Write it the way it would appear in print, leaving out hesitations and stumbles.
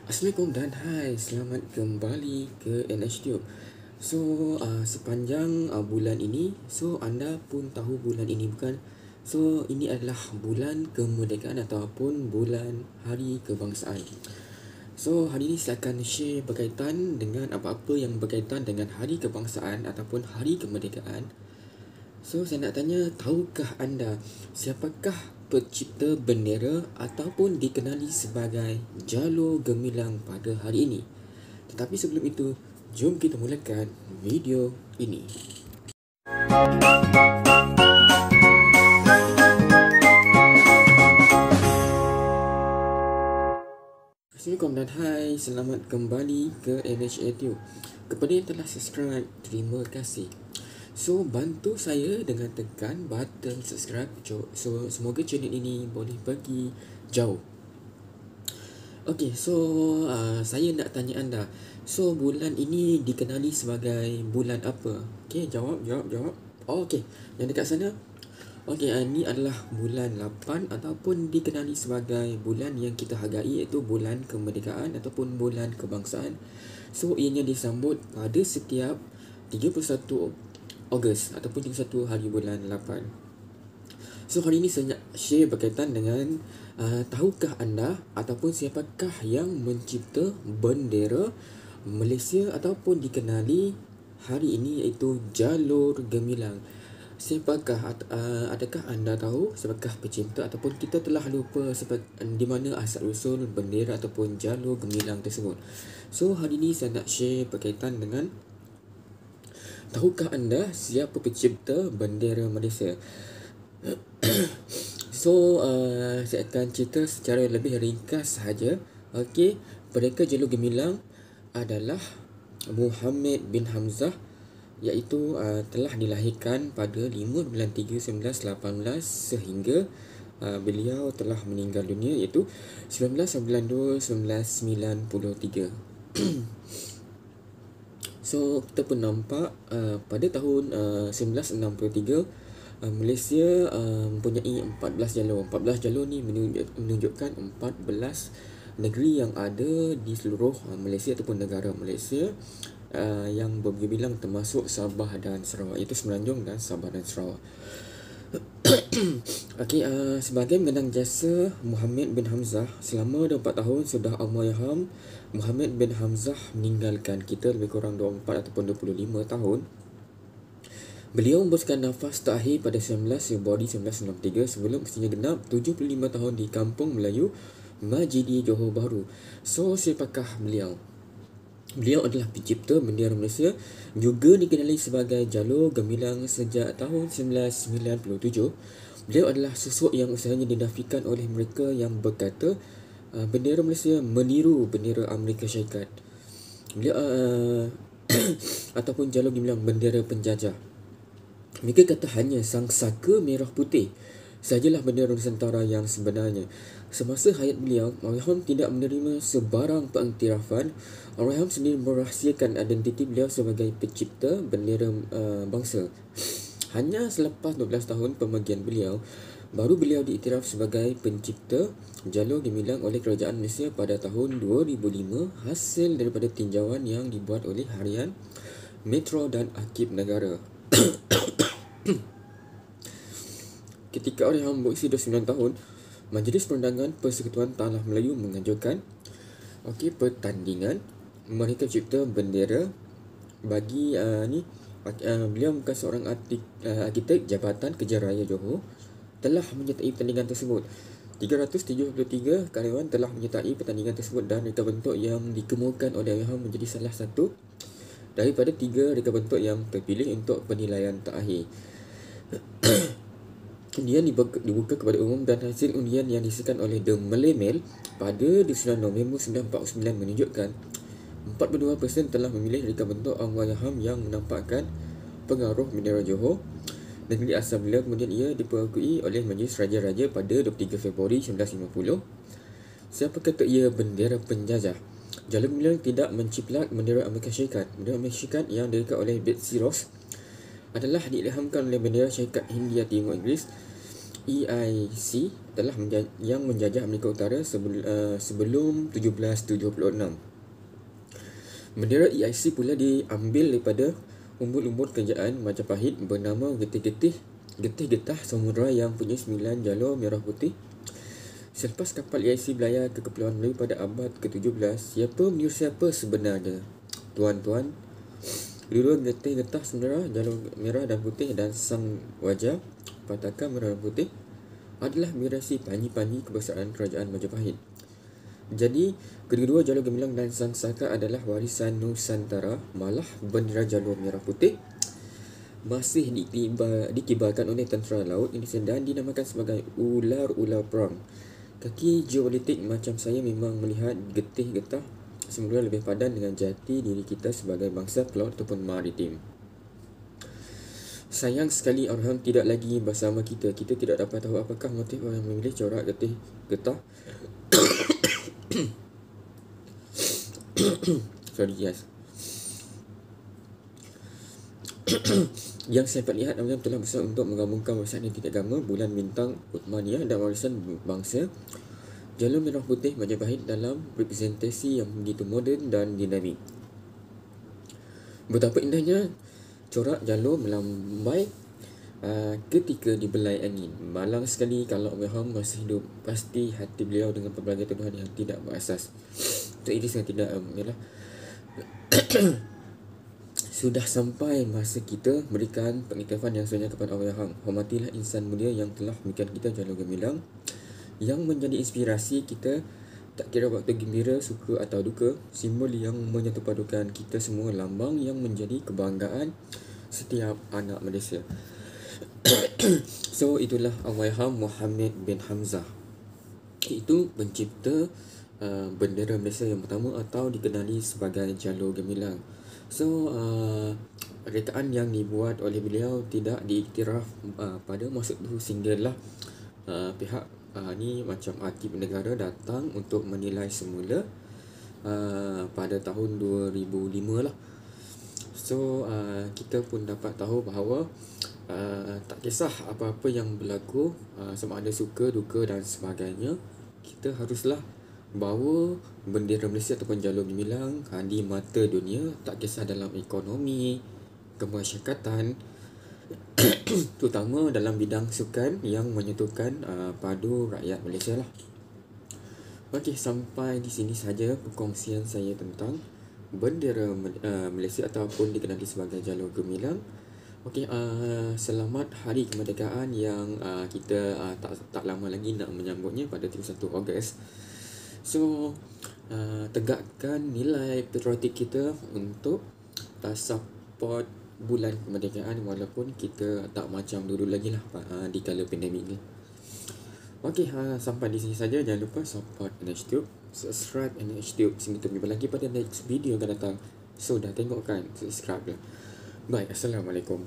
Assalamualaikum dan hai, selamat kembali ke NHTube. So, sepanjang bulan ini, so anda pun tahu bulan ini bukan? So, ini adalah bulan kemerdekaan ataupun bulan hari kebangsaan. So, hari ini saya akan share berkaitan dengan apa-apa yang berkaitan dengan hari kebangsaan ataupun hari kemerdekaan. So, saya nak tanya, tahukah anda siapakah pencipta bendera ataupun dikenali sebagai jalur gemilang pada hari ini? Tetapi sebelum itu, jom kita mulakan video ini. Assalamualaikum dan hai, selamat kembali ke NHTube. Kepada yang telah subscribe, terima kasih. So, bantu saya dengan tekan button subscribe. So, semoga channel ini boleh pergi jauh. Okay, so saya nak tanya anda. So, bulan ini dikenali sebagai bulan apa? Okay, jawab. Oh, okay, yang dekat sana. Okay, ini adalah bulan 8 ataupun dikenali sebagai bulan yang kita hargai, iaitu bulan kemerdekaan ataupun bulan kebangsaan. So, ianya disambut pada setiap 31 Ogos ataupun 31 hari bulan 8. So, hari ini saya nak share berkaitan dengan tahukah anda ataupun siapakah yang mencipta bendera Malaysia ataupun dikenali hari ini, iaitu jalur gemilang. Adakah anda tahu siapakah pencipta ataupun kita telah lupa di mana asal usul bendera ataupun jalur gemilang tersebut? So, hari ini saya nak share berkaitan dengan tahukah anda siapa pencipta bendera Malaysia? So, saya akan cerita secara lebih ringkas sahaja. Okey, pendekar jalur gemilang adalah Muhammad bin Hamzah, iaitu telah dilahirkan pada 5 bulan 3 1918 sehingga beliau telah meninggal dunia, iaitu 19 bulan 2 1993. So, kita pun nampak pada tahun 1963 Malaysia mempunyai 14 jalur. 14 jalur ni menunjukkan 14 negeri yang ada di seluruh Malaysia ataupun negara Malaysia, yang berbilang termasuk Sabah dan Sarawak, iaitu Semenanjung dan Sabah dan Sarawak. Okey, sebagai mengenang jasa Muhammad bin Hamzah selama 24 tahun sudah Allahyarham Muhammad bin Hamzah meninggalkan kita lebih kurang 24 ataupun 25 tahun. Beliau membuskan nafas terakhir pada 19 Februari 1963 sebelum usianya genap 75 tahun di Kampung Melayu Majidi, Johor Bahru. So, siapakah beliau? Beliau adalah pencipta bendera Malaysia, juga dikenali sebagai jalur gemilang sejak tahun 1997. Beliau adalah sosok yang usahanya dinafikan oleh mereka yang berkata bendera Malaysia meniru bendera Amerika Syarikat. Beliau ataupun jalur gemilang bendera penjajah. Mereka kata hanya sang saka merah putih sajalah bendera Nusantara yang sebenarnya. Semasa hayat beliau, Allahyarham tidak menerima sebarang pengiktirafan. Allahyarham sendiri merahsiakan identiti beliau sebagai pencipta bendera bangsa. Hanya selepas 12 tahun pemergian beliau, baru beliau diiktiraf sebagai pencipta jalur gemilang oleh Kerajaan Malaysia pada tahun 2005 hasil daripada tinjauan yang dibuat oleh Harian Metro dan Arkib Negara. Ketika Allahyarham berusia 29 tahun, Majlis Perundangan Persekutuan Tanah Melayu mengajukan pertandingan mereka cipta bendera bagi beliau bukan seorang arkitek Jabatan Kejaraya Johor telah menyertai pertandingan tersebut. 373 karyawan telah menyertai pertandingan tersebut dan reka bentuk yang dikemukakan oleh Allahyarham menjadi salah satu daripada 3 reka bentuk yang terpilih untuk penilaian terakhir. Undian dibuka kepada umum dan hasil undian yang disahkan oleh The Malay Mail pada 9 November 1949 menunjukkan 42% telah memilih reka bentuk Allahyarham yang menampakkan pengaruh bendera Johor. Negeri asal beliau kemudian ia diperkui oleh Majlis Raja-Raja pada 23 Februari 1950. Siapa kata ia bendera penjajah? Jalur gemilang tidak menciplak bendera Amerika Syarikat. Bendera Amerika Syarikat yang direka oleh Betsy Ross adalah diilhamkan oleh bendera Syarikat Hindia Timur Inggeris EIC yang menjajah Amerika Utara sebelum 1776. Bendera EIC pula diambil daripada umbul-umbul kerajaan Majapahit bernama Getih-Getah Samudra yang punya 9 jalur merah putih. Selepas kapal EIC berlayar ke Kepulauan Melayu pada abad ke-17, siapa meniru siapa sebenarnya? Tuan-tuan, dua getih-getah samudera, jalur merah dan putih dan sang wajah pataka merah dan putih adalah mirasi panji-panji kebesaran kerajaan Majapahit. Jadi, kedua-dua jalur gemilang dan sang saka adalah warisan Nusantara, malah bendera jalur merah putih masih dikibarkan oleh tentera laut Indonesia dan dinamakan sebagai ular-ular perang. Kaki geopolitik macam saya memang melihat getih-getah semula lebih padan dengan jati diri kita sebagai bangsa pelaut ataupun maritim. Sayang sekali Orham tidak lagi bersama kita. Kita tidak dapat tahu apakah motif orang memilih corak getih-getah sorry guys. Yang saya lihat Amir telah berusaha untuk menggabungkan warisan anti agama, bulan bintang Uthmaniyah dan warisan bangsa jalur merah putih Majapahit dalam representasi yang begitu moden dan dinamik. Betapa indahnya corak jalur melambai ketika dibelai angin. Malang sekali kalau Orham masih hidup. Pasti hati beliau dengan pelbagai tuduhan yang tidak berasas. Itu yang tidak ialah sudah sampai masa kita berikan pengiktirafan yang sebenarnya kepada Orham. Hormatilah insan mulia yang telah memberikan kita jalur gemilang yang menjadi inspirasi kita tak kira waktu gembira, suka atau duka, simbol yang menyatupadukan kita semua, lambang yang menjadi kebanggaan setiap anak Malaysia. So itulah Allahyarham Muhammad bin Hamzah. Itu pencipta bendera Malaysia yang pertama atau dikenali sebagai jalur gemilang. So rekaan yang dibuat oleh beliau tidak diiktiraf pada masa itu, sehinggalah pihak ni macam aktif negara datang untuk menilai semula pada tahun 2005 lah. So kita pun dapat tahu bahawa tak kisah apa-apa yang berlaku, sama ada suka, duka dan sebagainya, kita haruslah bawa bendera Malaysia ataupun jalur gemilang di mata dunia, tak kisah dalam ekonomi, kemasyarakatan, terutama dalam bidang sukan yang menyatukan padu rakyat Malaysia lah. Okey, sampai di sini saja perkongsian saya tentang bendera Malaysia ataupun dikenali sebagai jalur gemilang. Okey, selamat Hari Kemerdekaan yang kita tak lama lagi nak menyambutnya pada 31 Ogos. So, tegakkan nilai patriotik kita untuk support bulan kemerdekaan walaupun kita tak macam dulu lagi lah di kala pandemik ni. Okey, sampai di sini saja. Jangan lupa support NHTube, subscribe NHTube. Sini kita jumpa lagi pada next video akan datang. So, dah tengok kan? Subscribe lah. Bye. Assalamualaikum.